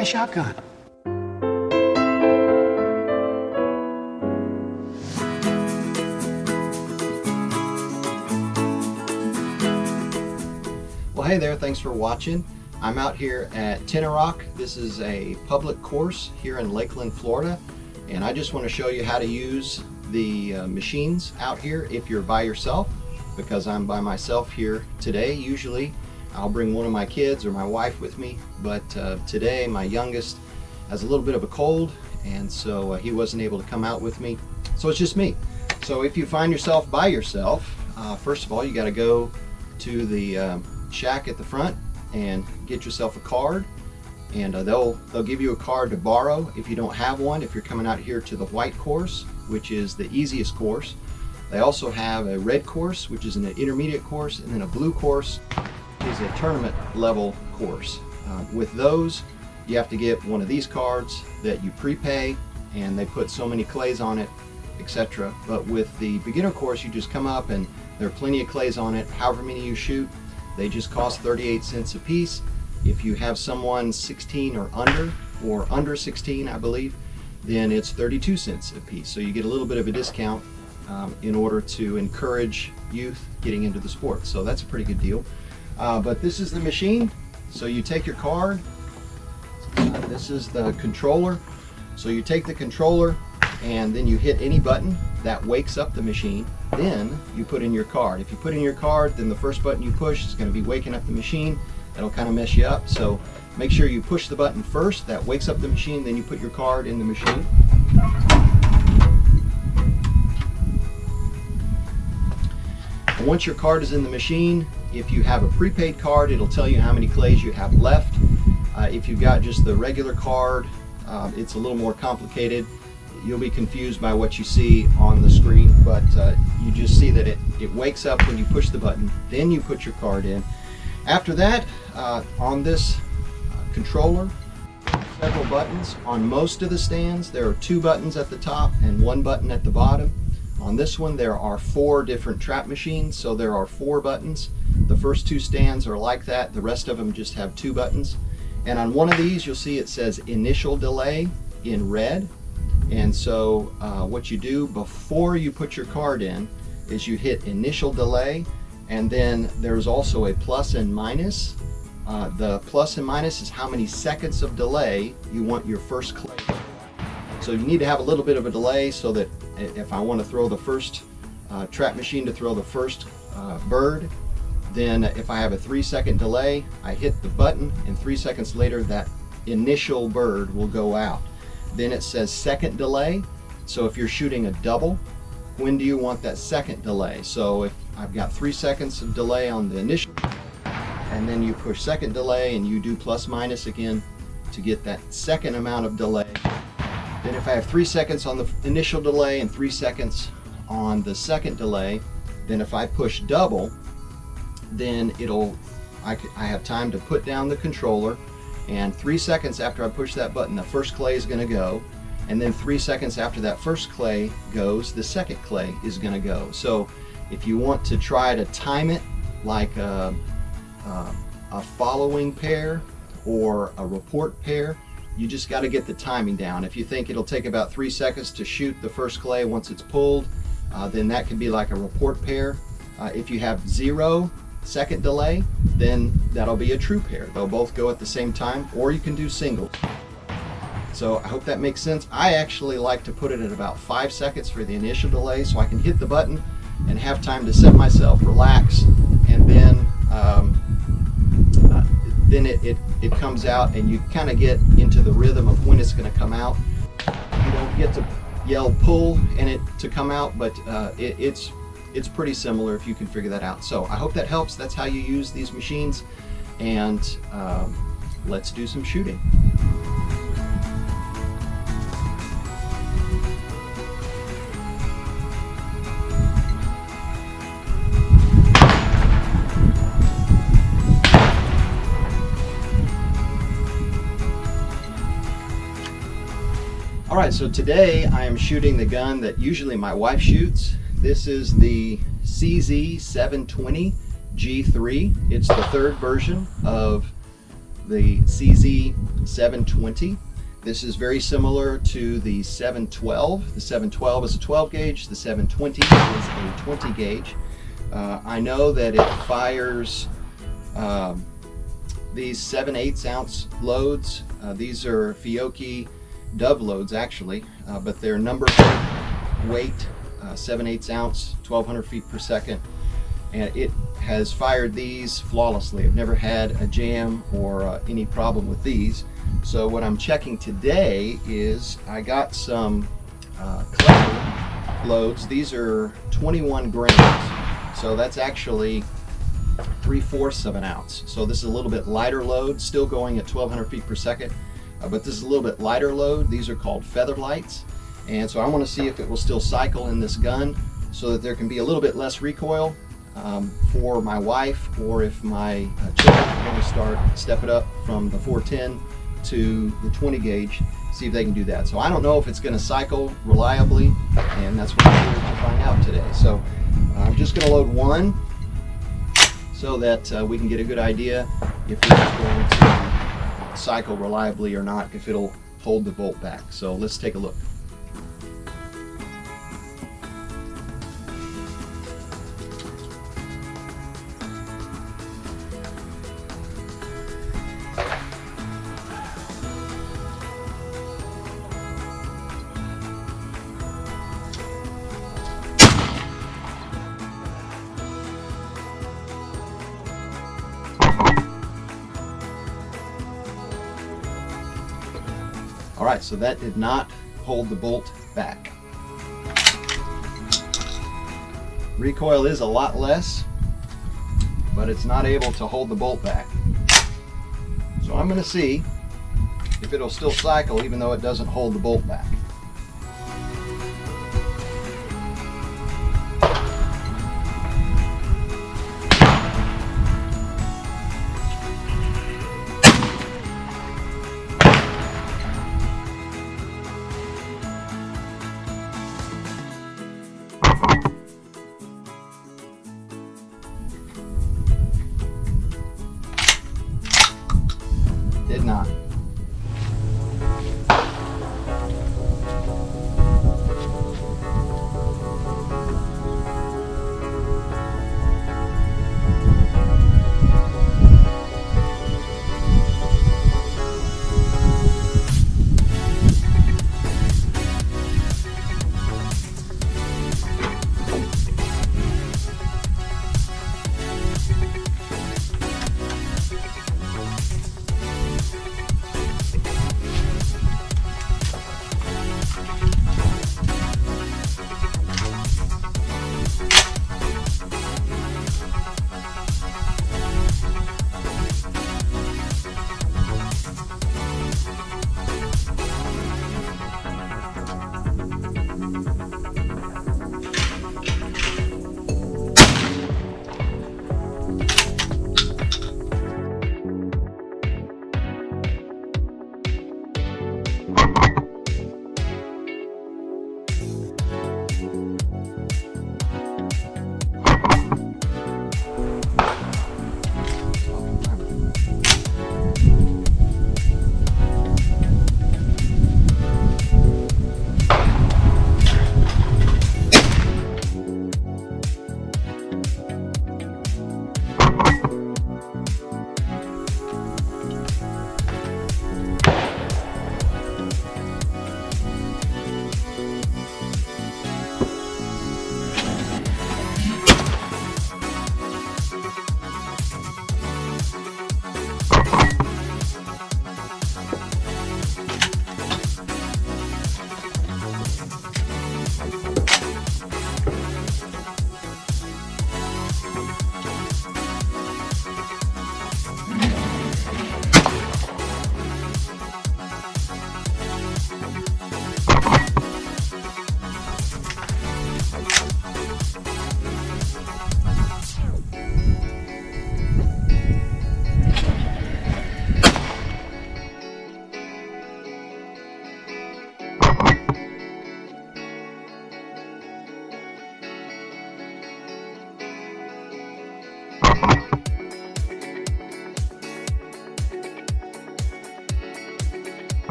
buy a shotgun? Well, hey there, thanks for watching. I'm out here at Tenoroc. This is a public course here in Lakeland, Florida, and I just want to show you how to use the machines out here if you're by yourself, because I'm by myself here today. Usually I'll bring one of my kids or my wife with me, but today my youngest has a little bit of a cold, and so he wasn't able to come out with me, so it's just me. So if you find yourself by yourself, first of all you got to go to the shack at the front and get yourself a card, and they'll give you a card to borrow if you don't have one, if you're coming out here to the white course, which is the easiest course. They also have a red course, which is an intermediate course, and then a blue course is a tournament level course. With those you have to get one of these cards that you prepay, and they put so many clays on it, etc. But with the beginner course you just come up and there are plenty of clays on it, however many you shoot. They just cost 38 cents a piece. If you have someone 16 or under 16 I believe, then it's 32 cents a piece. So you get a little bit of a discount in order to encourage youth getting into the sport. So that's a pretty good deal. But this is the machine. So you take your card. This is the controller. So you take the controller and then you hit any button that wakes up the machine. Then you put in your card. If you put in your card, then the first button you push is going to be waking up the machine. That'll kind of mess you up. So make sure you push the button first that wakes up the machine, then you put your card in the machine. And once your card is in the machine, if you have a prepaid card, it'll tell you how many clays you have left. If you've got just the regular card, it's a little more complicated. You'll be confused by what you see on the screen, but you just see that it wakes up when you push the button, then you put your card in. After that, on this controller, several buttons. On most of the stands there are 2 buttons at the top and 1 button at the bottom. On this one there are 4 different trap machines, so there are 4 buttons. The first 2 stands are like that, the rest of them just have 2 buttons. And on one of these you'll see it says initial delay in red. And so what you do before you put your card in is you hit initial delay, and then there's also a plus and minus. The plus and minus is how many seconds of delay you want your first clay. So you need to have a little bit of a delay so that if I want to throw the first trap machine to throw the first bird, then if I have a 3-second delay, I hit the button and 3 seconds later that initial bird will go out. Then it says second delay. So if you're shooting a double, when do you want that second delay? So if I've got 3 seconds of delay on the initial, and then you push second delay and you do plus minus again to get that second amount of delay. Then if I have 3 seconds on the initial delay and 3 seconds on the second delay, then if I push double, then I have time to put down the controller, and 3 seconds after I push that button the first clay is going to go, and then 3 seconds after that first clay goes, the second clay is going to go. So if you want to try to time it like a following pair or a report pair, you just got to get the timing down. If you think it'll take about 3 seconds to shoot the first clay once it's pulled, then that can be like a report pair. If you have 0 second delay, then that'll be a true pair. They'll both go at the same time, or you can do singles. So I hope that makes sense. I actually like to put it at about 5 seconds for the initial delay, so I can hit the button and have time to set myself, relax, and then it comes out, and you kind of get into the rhythm of when it's going to come out. You don't get to yell pull and it to come out, but it's pretty similar if you can figure that out. So I hope that helps. That's how you use these machines, and let's do some shooting. Alright, so today I am shooting the gun that usually my wife shoots. This is the CZ720 G3. It's the third version of the CZ720. This is very similar to the 712. The 712 is a 12 gauge, the 720 is a 20 gauge. I know that it fires these 7/8 ounce loads. These are Fiocchi dove loads actually, but they're number weight, 7/8 ounce, 1200 feet per second. And it has fired these flawlessly. I've never had a jam or any problem with these. So what I'm checking today is I got some clay loads. These are 21 grams. So that's actually 3/4 of an ounce. So this is a little bit lighter load, still going at 1200 feet per second. But this is a little bit lighter load. These are called feather lights. And so I want to see if it will still cycle in this gun so that there can be a little bit less recoil for my wife, or if my children are going to step it up from the 410 to the 20 gauge, see if they can do that. So I don't know if it's going to cycle reliably, and that's what we're here to find out today. So I'm just going to load one so that we can get a good idea if it's going to cycle reliably or not, if it'll hold the bolt back. So let's take a look. All right, so that did not hold the bolt back. Recoil is a lot less, but it's not able to hold the bolt back. So I'm going to see if it'll still cycle even though it doesn't hold the bolt back. Did not.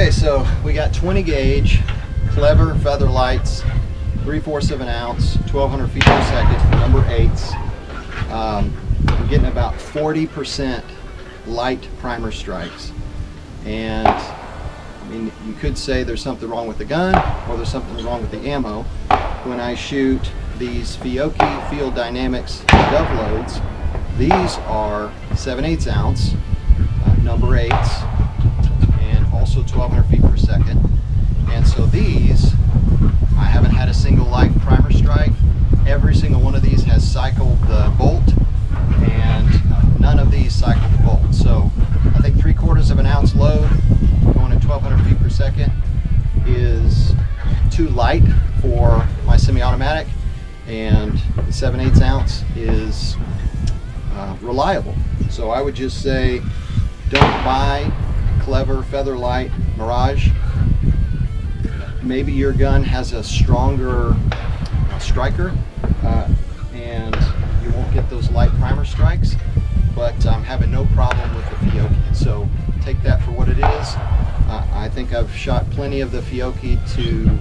Okay, so we got 20 gauge Clever feather lights, 3/4 of an ounce, 1200 feet per second, number 8s. We're getting about 40% light primer strikes. And I mean, you could say there's something wrong with the gun or there's something wrong with the ammo. When I shoot these Fiocchi Field Dynamics dove loads, these are 7/8 ounce, number 8s, and also 1200 feet per second. And so these, I haven't had a single light primer strike. Every single one of these has cycled the bolt, and none of these cycled the bolt. So I think 3/4 of an ounce load going at 1200 feet per second is too light for my semi-automatic, and the 7/8 ounce is reliable. So I would just say, don't buy Clever Feather Light Mirage. Maybe your gun has a stronger striker, and you won't get those light primer strikes, but I'm having no problem with the Fiocchi. So take that for what it is. I think I've shot plenty of the Fiocchi to,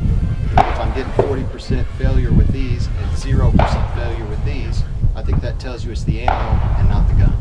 if I'm getting 40% failure with these and 0% failure with these, I think that tells you it's the ammo and not the gun.